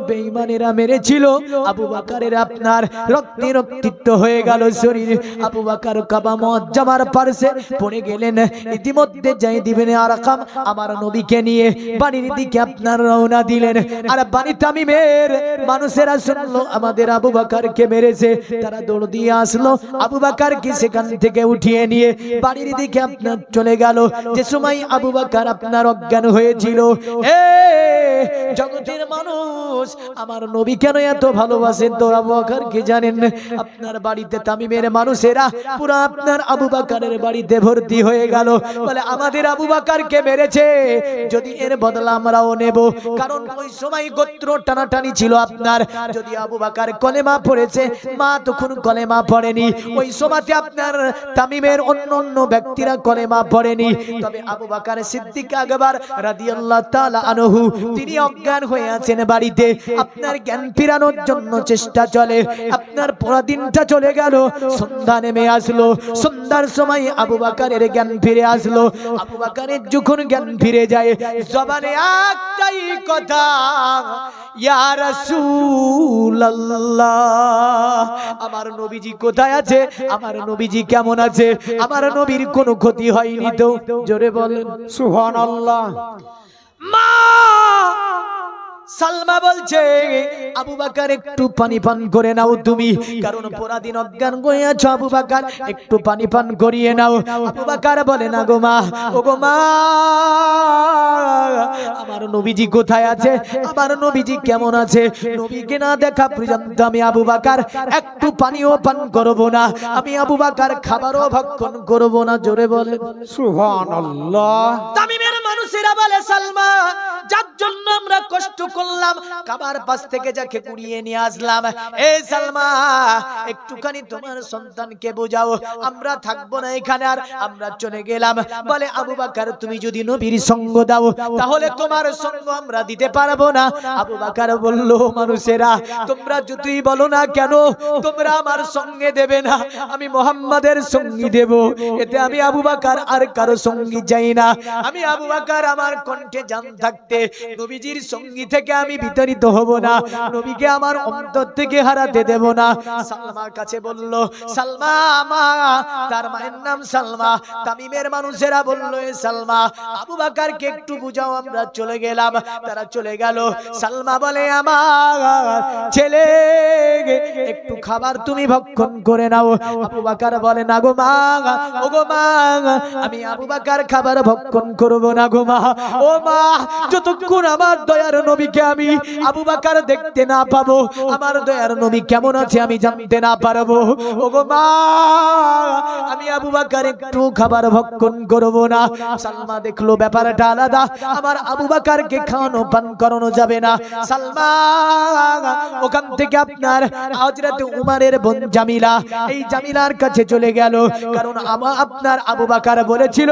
বেঈমানেরা মেরেছিল, আবু বকরের আপনার রক্তে রক্তিত হয়ে গেল শরীর। আবু বকর কাবা মুআজ্জামার পাশে পড়ে গেলেন। ইতিমধ্যে যায়েদ ইবনে আরকাম আমার নবীকে নিয়ে বাড়ির দিকে আপনার রওনা দিলেন। আর বানি তামিমের মানুষেরা শুনলো আমাদের আবু বকরকে মেরেছে, তারা দৌড় দিয়ে আসলো, আবু বকরকে সেখান থেকে উঠিয়ে নিয়ে বাড়ির দিকে আপনার চলে গেল। যে সময় আবু বকর আপনার অজ্ঞান হয়েছিল, জগতের মানুষ আমার নবী কেন এত ভালোবাসেন তো আবু বকরকে জানেন? আপনার বাড়িতে তামিমের মানুষেরা পুরো আপনার আবু বকরের বাড়িতে ভর্তি হয়ে গেল, বলে আমাদের আবু বকরকে মেরেছে, যদি এর বদলা আমরাও নেব। কারণ ওই সময় গোত্র টানাটানি ছিল আপনার, যদি আবু বকর কলেমা পড়েছে, মা তখন কলেমা পড়েনি, ওই সময়তে আপনার তামিমের অন্য ব্যক্তিরা কলেমা পড়েনি। তবে আবু বকর সিদ্দিক আকবর রাদিয়াল্লাহু তাআলা আনহু তিনি অজ্ঞান হয়ে আছেন বাড়িতে, আপনার জ্ঞান ফেরানোর জন্য চেষ্টা চলে। আপনার পুরো দিনটা চলে গেল, সন্ধ্যা নেমে আসলো, সন্ধ্যার সময় আবু বকরের জ্ঞান ফিরে আসলো। আবু বকরের যখন জ্ঞান ফিরে যায়, জবানে একটাই কথা, ইয়া রাসূলুল্লাহ, আমার নবীজি কোথায় আছে, আমার নবীজি কেমন আছে, আমার নবীর কোনো ক্ষতি হয়নি তো, জোরে বলেন সুবহানাল্লাহ। মা সালমা বলছে আবু বকর একটু পানি পান করে নাও তুমি, কারণ পুরা দিন অজ্ঞান হয়ে আছো আবু বকর, একটু পানি পান করিয়ে নাও। আবু বকর বলে না গো মা, ও গো মা, আমার নবীজি কোথায় আছে, আমার নবীজি কেমন আছে, নবীকে না দেখা পর্যন্ত আমি আবু বকর একটু পানিও পান করব না, আমি আবু বকর খাবারও ভক্ষণ করব না, জোরে বলেন সুবহানাল্লাহ। তামিমের মানুষেরা বলে সালমা, যার জন্য আমরা কষ্ট করলাম, কাবার পাশ থেকে যাকে কুড়িয়ে নিয়ে আসলাম, এই সালমা একটুখানি তোমার সন্তানকে বোঝাও, আমরা থাকবো না এখানে, আর আমরা চলে গেলাম। বলে আবু বকর তুমি যদি নবীর সঙ্গ দাও তাহলে তোমার সঙ্গ আমরা দিতে পারবো না। আবু বকর বলল, মানুষেরা তোমরা যতই বলো না কেন, তোমরা আমার সঙ্গে দেবে না, আমি মুহাম্মাদের সঙ্গী দেব, এতে আমি আবু বকর আর কারো সঙ্গী চাই না। আমি আবু বকর আমার কণ্ঠে জান থাকতে নবীজির সঙ্গী থেকে আমি বিতাড়িত হব না, নবীকে আমার অন্তর থেকে হারাতে দেব না। সালমার কাছে বলল, সালমা মা, তার মায়ের নাম সালমা। তামিমের মানুষেরা বলল, এ সালমা আবু বকরকে একটু বুঝাও, আমরা চলে গেলাম। তারা চলে গেল। সালমা বলে, আমার ছেলে একটু খাবার তুমি ভক্ষণ করে নাও। আবু বকর বলে, না গো মা, ও গো মা, আমি আবু বকর খাবার ভক্ষণ করব না গো মা, ও মা, যতক্ষণ আমার দয়ার নবীকে আমি আবু বকর দেখতে না পাবো, আমার দয়ার নবী কেমন আছে আমি জানতে না পারবো, ও গো মা, আমি আবু বকর একটু খাবার ভক্ষণ করব না। সালমা দেখলো ব্যাপারটা আলাদা, আমার আবু বকরকে খাওয়ানো পান করানো যাবে না। সালমা, ও ওখান থেকে আপনার হযরত উমরের বোন জামিলা, এই জামিলার কাছে চলে গেল। কারণ আপনার আবু বকর বলেছিল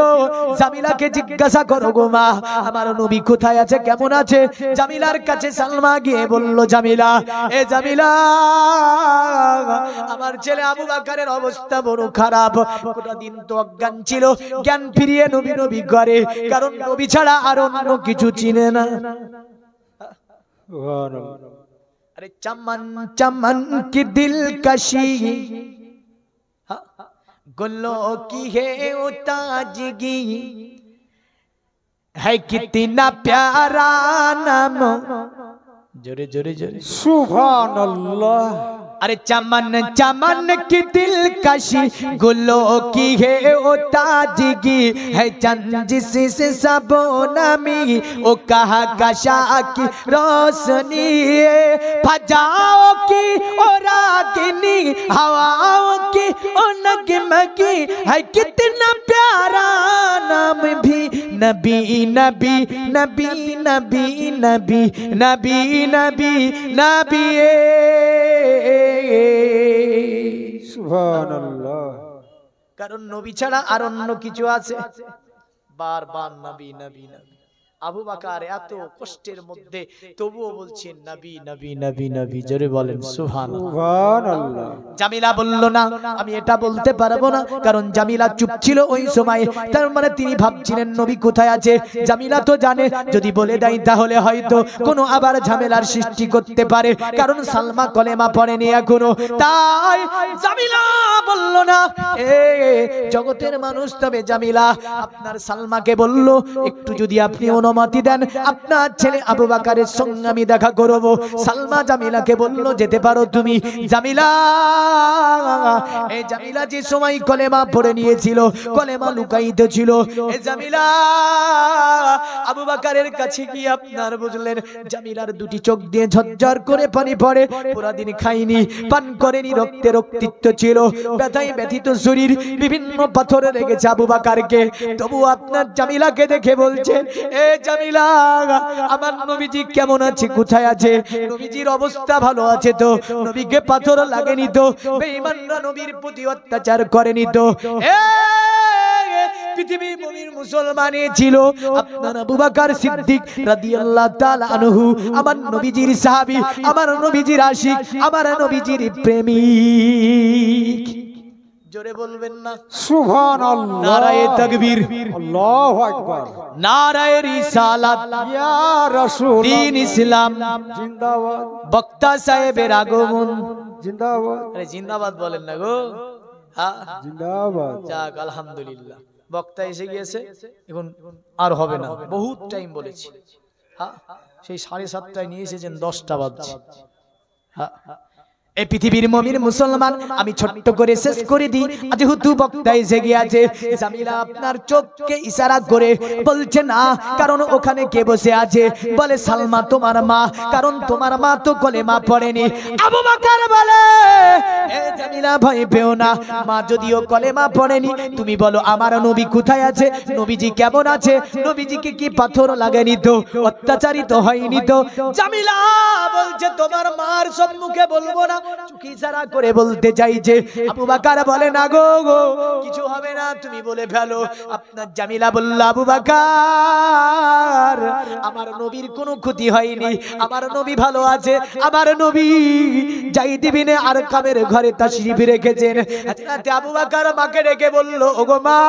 জামিলাকে জিজ্ঞাসা করো গো মা আমার নবী কোথায় আছে, কেমন আছে। জামিলার কাছে সালমা গিয়ে বলল, জামিলা, এ জামিলা, আমার ছেলে আবু বকরের অবস্থা বড় খারাপ, গোটা দিন তো অজ্ঞান ছিল, জ্ঞান ফিরিয়ে নবী নবী করে, কারণ নবী ছাড়া আর অন্য কিছু চিনে না। अरे चमन चमन की दिलकशी गुलों की है उताजगी है कितना प्यारा नाम। जोरे जोरे जोरे सुभानअल्लाह। अरे चमन चमन की दिलकशी गुलों की है ओ ताजगी है चंद जिससे सबो नमी ओ कहा कशा की रोशनी फजाओ की ओ रागिनी हवाओं की ओ नगमगी है कितना प्यारा नाम भी नबी नबी नबी नबी नबी नबी नबी नबी सुभानअल्लाह। কারণ নবী ছাড়া আর অন্য কিছু আছে? বারবার নবী নবী নবী। আবু বকর এত কষ্টের মধ্যে তবুও বলছেন নবী নবী নবী নবী। জোরে বলেন সুবহানাল্লাহ। জামিলা বলল না আমি এটা বলতে পারবো না, কারণ জামিলা চুপ ছিল ওই সময়। তার মানে তিনি ভাবছিলেন নবী কোথায় আছে। জামিলা তো জানে যদি বলে দেয় তাহলে হয়তো কোনো আবার ঝামেলার সৃষ্টি করতে পারে, কারণ সালমা কলেমা পড়েনি এখনো। তাই জামিলা বলল না। জগতের মানুষ তবে জামিলা আপনার সালমাকে বলল, একটু যদি আপনি অনুমতি দেন আপনার ছেলে আবু বকরের সঙ্গে আমি দেখা করব। সালমা জামিলাকে বলল, যেতে পারো তুমি। জামিলা, এই জামিলা যে সময় কলেমা পড়ে নিয়েছিল, কলেমা লুকাইতে ছিল, এই জামিলা আবু বকরের কাছে গিয়ে আপনার বুঝলেন জামিলার দুটি চোখ দিয়ে ঝরঝর করে পানি পড়ে। পুরা দিন খাইনি, পান করেনি, রক্তে রক্তিত্ব ছিল, ব্যথায় ব্যথিত শরীর, বিভিন্ন পাথরে লেগেছে আবু বকরকে। তবু আপনার জামিলাকে দেখে বলছে, এ জামিলা, আমার নবীজি কেমন আছে, কোথায় আছে? নবীজির অবস্থা ভালো আছে তো? নবীকে পাথর লাগেনি তো? বেঈমানরা নবীর প্রতি অত্যাচার করেনি তো? পৃথিবীর মুমিন মুসলমান ছিল আপনার আবু বকর সিদ্দিক রাদিয়াল্লাহু তাআলা আনহু, আমার নবীজির সাহাবী, আমার নবীজির আশিক, আমার নবীজির প্রেমিক। জোরে বলবেন না সুবহানাল্লাহ। নারায়ে তাকবীর, আল্লাহু আকবার, নারায়ে রিসালাত, ইয়া রাসূল, দ্বীন ইসলাম জিন্দাবাদ, বক্তা সাহেবের আগমন। জিন্দাবাদ, আরে জিন্দাবাদ বলেন না গো। হ্যাঁ জিন্দাবাদ। যাক আলহামদুলিল্লাহ, বক্তা এসে গিয়েছে, এখন আর হবে না, বহুত টাইম বলেছি। হ্যাঁ, সেই 7:30টায় নিয়ে এসেছেন, 10টা বাজছে। হ্যাঁ, এই পৃথিবীর মুমিন মুসলমান আমি ছোট্ট করে শেষ করে দিই। যেহেতু বক্তা এসে গিয়েছে, জামিলা আপনার চোখকে ইশারা করে বলছে না, কারণ ওখানে কে বসে আছে? বলে সালমা তোমার মা, কারণ তোমার মা তো কলেমা পড়েনি। আবু বকর বলে, এ জামিলা ভয় পেও না, মা যদিও কলেমা পড়েনি, তুমি বলো আমার নবী কোথায় আছে, নবীজি কেমন আছে, নবীজিকে কি পাথর লাগেনি তো, অত্যাচারিত হয়নি তো? জামিলা বলছে তোমার মার সম্মুখে বলবো না, চোখে ইশারা করে বলতে চাইছে। আবু বকর বলে না গো, কিছু হবে না, তুমি বলে ফেলো। আপনার জামিলা বলল, আবু বকর, আমার নবীর কোনো ক্ষতি হয়নি, আমার নবী ভালো আছে, আমার নবী যায়েদ ইবনে আরকামের ঘরে তাশরীফ রেখেছেন। হযরত আবু বকর মাকে ডেকে বলল, ওগো মা,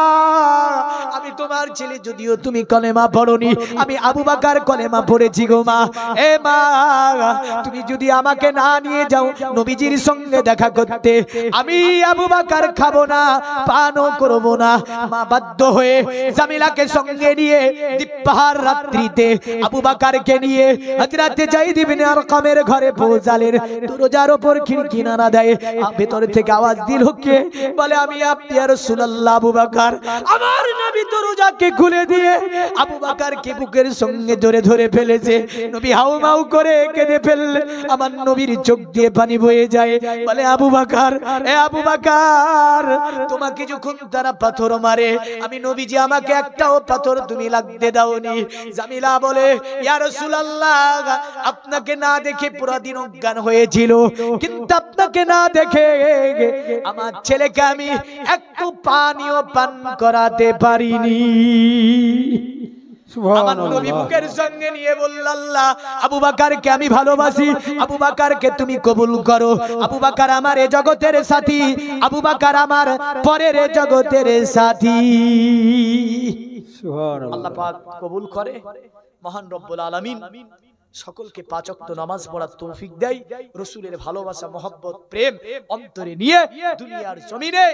আমি তোমার ছেলে, যদিও তুমি কলেমা পড়োনি, আমি আবু বকর কলেমা পড়েছি গো মা। এ মা, তুমি যদি আমাকে না নিয়ে যাও নবীজির সঙ্গে দেখা করতে, আমি আবু বকর খাবো না, পানও করবো না। মা বাধ্য হয়ে জামিলাকে সঙ্গে নিয়ে দিপাহার রাত্রিতে আবু বকরকে নিয়ে হযরত যায়েদ ইবনে আরকামের ঘরে পৌঁছালেন। দরজার উপর খিড়কি নাড়া দেয়। ভেতর থেকে আওয়াজ দিল কে? বলে আমি আপনি ইয়া রাসূলুল্লাহ আবু বকর। আমার নবী দরজাকে খুলে দিয়ে আবু বকরকে বুকের সঙ্গে ধরে ধরে ফেলেছে। নবী হাউমাউ করে কেঁদে ফেললেন। আমার নবীর চোখ দিয়ে পানি বয়ে যায়। বলে আবু বকর, এ আবু বকর, তোমাকে যখন তারা পাথর মারে আমি নবীজি আমাকে একটাও পাথর তুমি লাগতে দাওনি। জামিলা বলে ইয়া রাসূলুল্লাহ আপনাকে না দেখে পুরো দিন অজ্ঞান হয়েছিল, কিন্তু আপনাকে না দেখে আমার ছেলেকে আমি একটু পানিও পান করাতে পারিনি। আমার নবী বুকের সঙ্গে নিয়ে বলল আল্লাহ আবু বকরকে আমি ভালোবাসি, আবু বকরকে তুমি কবুল করো। আবু বকর আমার এ জগতের সাথী, আবু বকর আমার পরের জগতের সাথী। আল্লাহ পাক কবুল করে। মহান রব্বুল আলামিন সকলকে 5 ওয়াক্ত নামাজ পড়ার তৌফিক দেয়। রাসূলের ভালোবাসা মহব্বত প্রেম অন্তরে নিয়ে দুনিয়ার জমিনে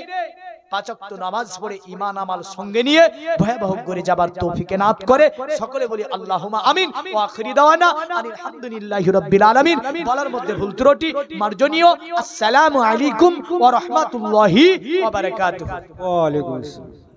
5 ওয়াক্ত নামাজ পড়ে ঈমান আমল সঙ্গে নিয়ে ভয়াবহ করে যাবার তৌফিক এনায়েত করে। সকলে বলি আল্লাহুম্মা আমিন। ওয়া আখিরি দাওয়ানা আলহামদুলিল্লাহি রাব্বিল আলামিন। বলার মধ্যে ভুল ত্রুটি মার্জনীয়। আসসালামু আলাইকুম ওয়া রাহমাতুল্লাহি ওয়া বারাকাতুহু। ওয়া আলাইকুম আসসালাম।